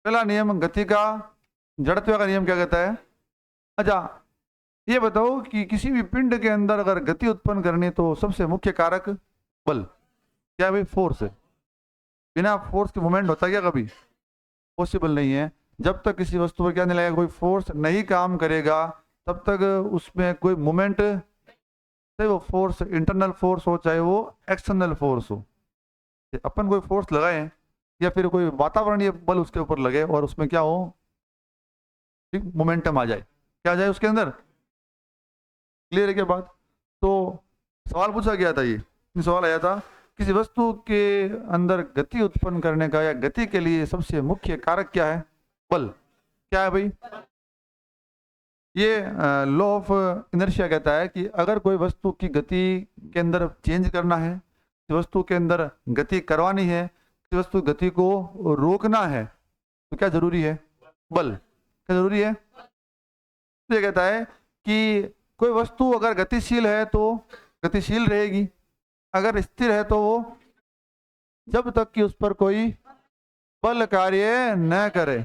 पहला नियम गति का, जड़त्व का नियम क्या कहता है? अच्छा, ये बताओ कि किसी भी पिंड के अंदर अगर गति उत्पन्न करनी तो सबसे मुख्य कारक बल, क्या भाई? फोर्स है। बिना फोर्स के मूवमेंट होता क्या कभी? पॉसिबल नहीं है। जब तक किसी वस्तु पर क्या नहीं लगेगा, कोई फोर्स नहीं काम करेगा, तब तक उसमें कोई मूवमेंट, चाहे वो फोर्स इंटरनल फोर्स हो चाहे वो एक्सटर्नल फोर्स हो। अपन कोई फोर्स लगाए या फिर कोई वातावरणीय बल उसके ऊपर लगे और उसमें क्या हो, मोमेंटम आ जाए, क्या आ जाए उसके अंदर। क्लियर है क्या बात? तो सवाल पूछा गया था, ये सवाल आया था, किसी वस्तु के अंदर गति उत्पन्न करने का या गति के लिए सबसे मुख्य कारक क्या है? बल। क्या है भाई? ये लॉ ऑफ इनर्शिया कहता है कि अगर कोई वस्तु की गति के अंदर चेंज करना है, वस्तु के अंदर गति करवानी है, वस्तु गति को रोकना है, तो क्या जरूरी है? बल। क्या जरूरी है? तो ये कहता है कि कोई वस्तु अगर गतिशील है तो गतिशील रहेगी, अगर स्थिर है तो वो जब तक कि उस पर कोई बल कार्य न करे